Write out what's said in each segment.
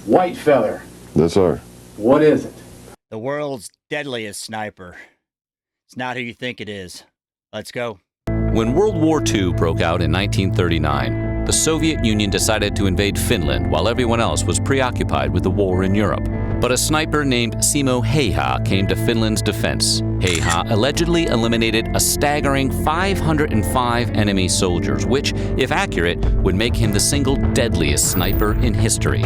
White feather. Yes, sir. What is it? The world's deadliest sniper. It's not who you think it is. Let's go. When World War II broke out in 1939, the Soviet Union decided to invade Finland while everyone else was preoccupied with the war in Europe. But a sniper named Simo Häyhä came to Finland's defense. Häyhä allegedly eliminated a staggering 505 enemy soldiers, which, if accurate, would make him the single deadliest sniper in history.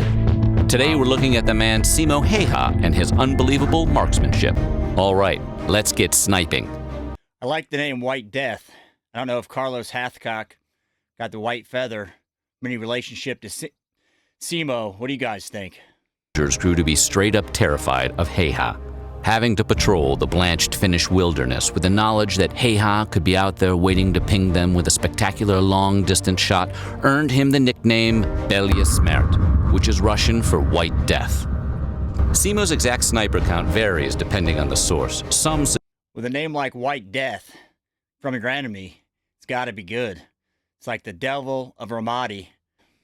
Today we're looking at the man Simo Häyhä and his unbelievable marksmanship. All right, let's get sniping. I like the name White Death. I don't know if Carlos Hathcock got the white feather. Any relationship to Simo? What do you guys think? Soldiers grew to be straight up terrified of Häyhä. Having to patrol the blanched Finnish wilderness with the knowledge that Häyhä could be out there waiting to ping them with a spectacular long-distance shot earned him the nickname Deadliest, which is Russian for White Death. Simo's exact sniper count varies depending on the source. Some with a name like White Death from your enemy, it's got to be good. It's like the devil of Ramadi.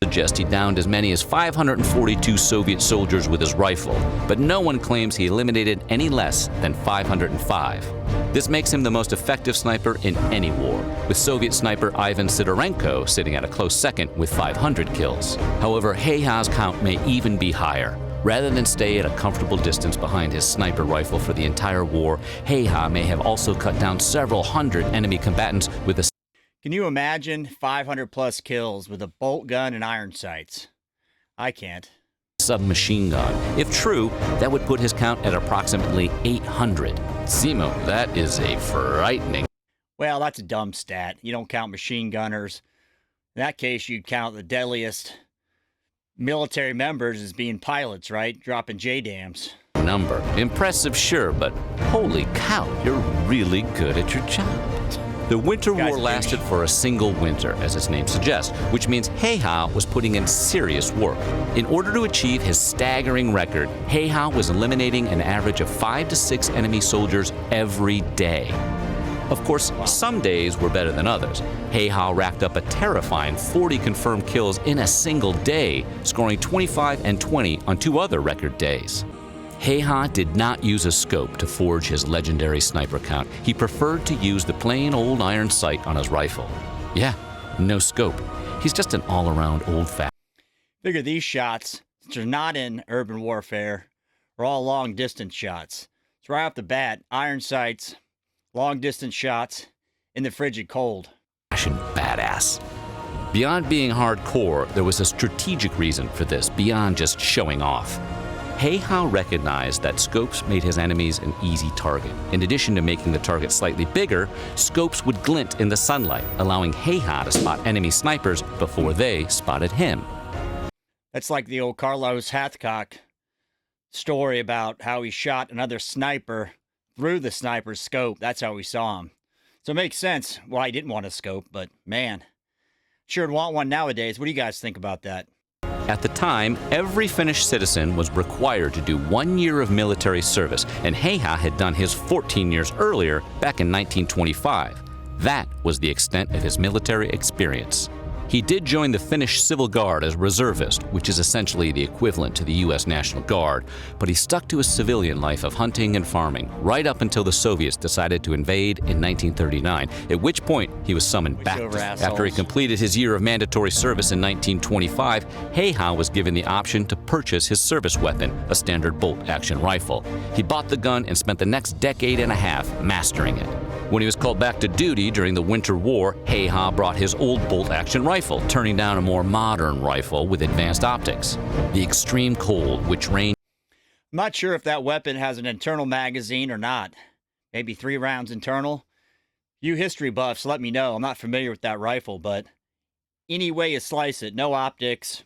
suggest he downed as many as 542 Soviet soldiers with his rifle, but no one claims he eliminated any less than 505. This makes him the most effective sniper in any war, with Soviet sniper Ivan Sidorenko sitting at a close second with 500 kills. However, Häyhä's count may even be higher. Rather than stay at a comfortable distance behind his sniper rifle for the entire war, Häyhä may have also cut down several hundred enemy combatants with a... Can you imagine 500 plus kills with a bolt gun and iron sights? I can't. Submachine gun. If true, that would put his count at approximately 800. Simo, that is a frightening... Well, that's a dumb stat. You don't count machine gunners. In that case, you'd count the deadliest military members as being pilots, right? Dropping JDAMs. Number. Impressive, sure, but holy cow, you're really good at your job. The Winter War lasted for a single winter, as its name suggests, which means Häyhä was putting in serious work. In order to achieve his staggering record, Häyhä was eliminating an average of 5 to 6 enemy soldiers every day. Of course, some days were better than others. Häyhä racked up a terrifying 40 confirmed kills in a single day, scoring 25 and 20 on 2 other record days. Häyhä did not use a scope to forge his legendary sniper count. He preferred to use the plain old iron sight on his rifle. Yeah, no scope. He's just an all-around old-fashioned. Figure these shots, since they're not in urban warfare, are all long-distance shots. So right off the bat, iron sights, long-distance shots in the frigid cold. Badass. Beyond being hardcore, there was a strategic reason for this, beyond just showing off. Häyhä recognized that scopes made his enemies an easy target. In addition to making the target slightly bigger, scopes would glint in the sunlight, allowing Häyhä to spot enemy snipers before they spotted him. That's like the old Carlos Hathcock story about how he shot another sniper through the sniper's scope. That's how we saw him. So it makes sense why he didn't want a scope, but man, sure would want one nowadays. What do you guys think about that? At the time, every Finnish citizen was required to do 1 year of military service, and Häyhä had done his 14 years earlier, back in 1925. That was the extent of his military experience. He did join the Finnish Civil Guard as reservist, which is essentially the equivalent to the U.S. National Guard, but he stuck to his civilian life of hunting and farming, right up until the Soviets decided to invade in 1939, at which point he was summoned back. After he completed his year of mandatory service in 1925, Häyhä was given the option to purchase his service weapon, a standard bolt-action rifle. He bought the gun and spent the next decade and a half mastering it. When he was called back to duty during the Winter War, Häyhä brought his old bolt-action rifle, turning down a more modern rifle with advanced optics. The extreme cold, which ranged... I'm not sure if that weapon has an internal magazine or not. Maybe 3 rounds internal. You history buffs, let me know. I'm not familiar with that rifle, but any way you slice it, no optics,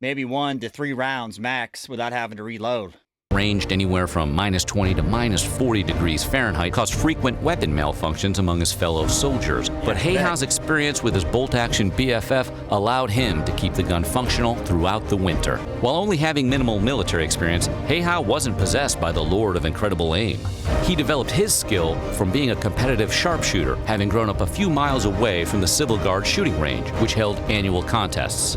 maybe 1 to 3 rounds max without having to reload. Ranged anywhere from -20 to -40 degrees Fahrenheit, caused frequent weapon malfunctions among his fellow soldiers. But Häyhä's experience with his bolt-action BFF allowed him to keep the gun functional throughout the winter. While only having minimal military experience, Häyhä wasn't possessed by the Lord of Incredible Aim. He developed his skill from being a competitive sharpshooter, having grown up a few miles away from the Civil Guard shooting range, which held annual contests.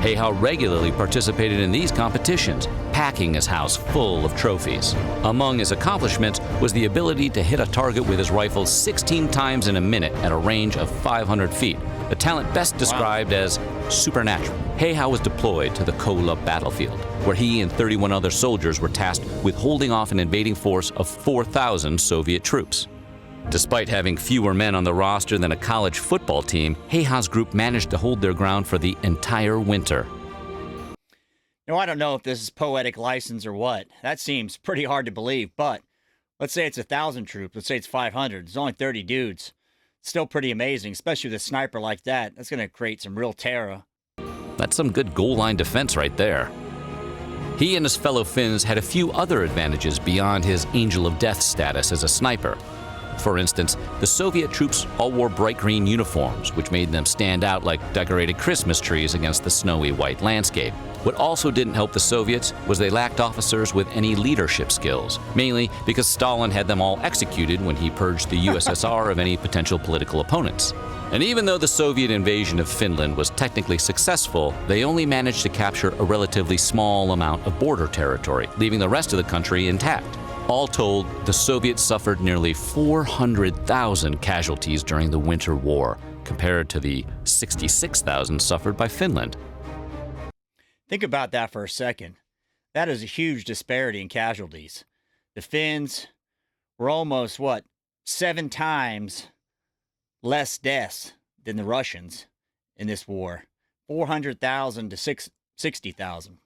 Hayhow regularly participated in these competitions, packing his house full of trophies. Among his accomplishments was the ability to hit a target with his rifle 16 times in a minute at a range of 500 feet, a talent best described as supernatural. Hayhow was deployed to the Kola battlefield, where he and 31 other soldiers were tasked with holding off an invading force of 4,000 Soviet troops. Despite having fewer men on the roster than a college football team, Hayhow's group managed to hold their ground for the entire winter. Now, I don't know if this is poetic license or what. That seems pretty hard to believe, but let's say it's 1,000 troops. Let's say it's 500. There's only 30 dudes. It's still pretty amazing, especially with a sniper like that. That's going to create some real terror. That's some good goal line defense right there. He and his fellow Finns had a few other advantages beyond his Angel of Death status as a sniper. For instance, the Soviet troops all wore bright green uniforms, which made them stand out like decorated Christmas trees against the snowy white landscape. What also didn't help the Soviets was they lacked officers with any leadership skills, mainly because Stalin had them all executed when he purged the USSR of any potential political opponents. And even though the Soviet invasion of Finland was technically successful, they only managed to capture a relatively small amount of border territory, leaving the rest of the country intact. All told, the Soviets suffered nearly 400,000 casualties during the Winter War, compared to the 66,000 suffered by Finland. Think about that for a second. That is a huge disparity in casualties. The Finns were almost, 7 times less deaths than the Russians in this war. 400,000 to 60,000.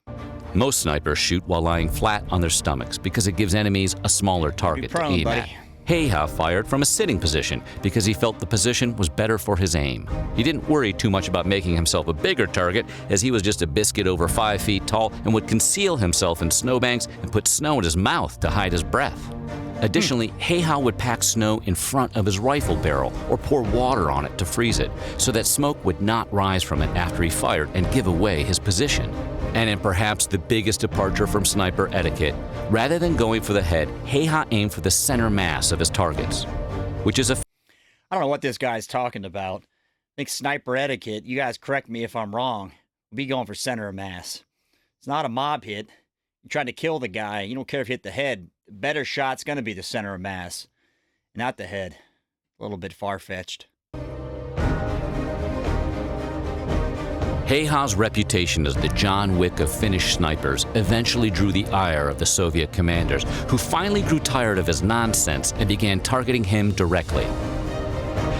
Most snipers shoot while lying flat on their stomachs because it gives enemies a smaller target to aim at. Hayhow fired from a sitting position because he felt the position was better for his aim. He didn't worry too much about making himself a bigger target, as he was just a biscuit over 5 feet tall and would conceal himself in snowbanks and put snow in his mouth to hide his breath. Additionally, Hayhow would pack snow in front of his rifle barrel or pour water on it to freeze it, so that smoke would not rise from it after he fired and give away his position. And in perhaps the biggest departure from sniper etiquette, rather than going for the head, Hayhow aimed for the center mass of his targets, which is I don't know what this guy's talking about. I think sniper etiquette, you guys correct me if I'm wrong, would be going for center of mass. It's not a mob hit. You're trying to kill the guy. You don't care if you hit the head. The better shot's going to be the center of mass, not the head. A little bit far-fetched. Hayhow's reputation as the John Wick of Finnish snipers eventually drew the ire of the Soviet commanders, who finally grew tired of his nonsense and began targeting him directly.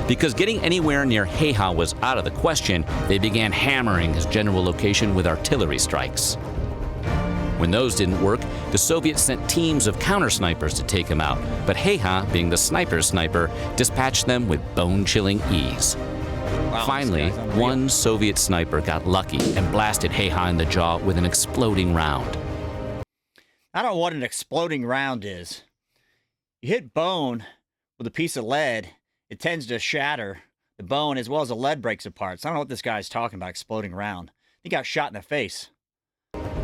Because getting anywhere near Hayhow was out of the question, they began hammering his general location with artillery strikes. When those didn't work, the Soviets sent teams of counter-snipers to take him out, but Hayhow, being the sniper's sniper, dispatched them with bone-chilling ease. Wow, finally, one Soviet sniper got lucky and blasted Hayhow in the jaw with an exploding round. I don't know what an exploding round is. You hit bone with a piece of lead, it tends to shatter the bone as well as the lead breaks apart. So I don't know what this guy's talking about, exploding round. He got shot in the face.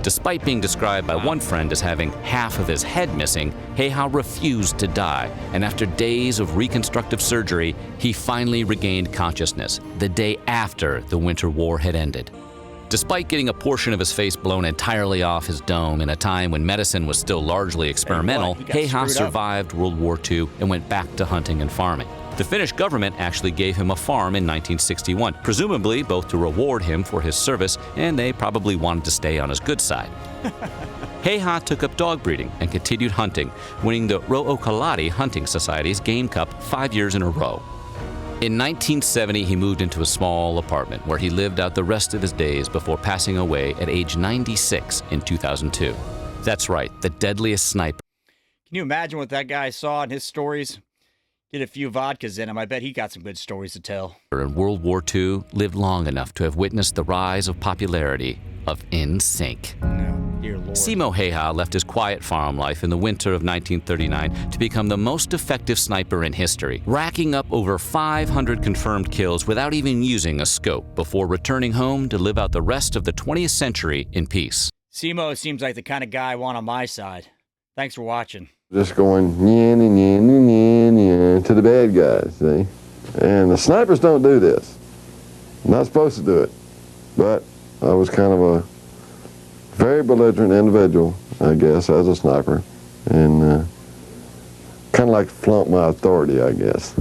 Despite being described by one friend as having half of his head missing, Hayhow refused to die, and after days of reconstructive surgery, he finally regained consciousness the day after the Winter War had ended. Despite getting a portion of his face blown entirely off his dome in a time when medicine was still largely experimental, Hayhow survived World War II and went back to hunting and farming. The Finnish government actually gave him a farm in 1961, presumably both to reward him for his service, and they probably wanted to stay on his good side. Hayhow took up dog breeding and continued hunting, winning the Ruokalahti Hunting Society's Game Cup 5 years in a row. In 1970, he moved into a small apartment where he lived out the rest of his days before passing away at age 96 in 2002. That's right, the deadliest sniper. Can you imagine what that guy saw in his stories? Get a few vodkas in him. I bet he got some good stories to tell. In World War II, lived long enough to have witnessed the rise of popularity of NSYNC. No, dear Lord. Simo Hayhow left his quiet farm life in the winter of 1939 to become the most effective sniper in history, racking up over 500 confirmed kills without even using a scope before returning home to live out the rest of the 20th century in peace. Simo seems like the kind of guy I want on my side. Thanks for watching. Just going to the bad guys, see? And the snipers don't do this. Not supposed to do it. But I was kind of a very belligerent individual, I guess, as a sniper, and kind of like flaunt my authority, I guess.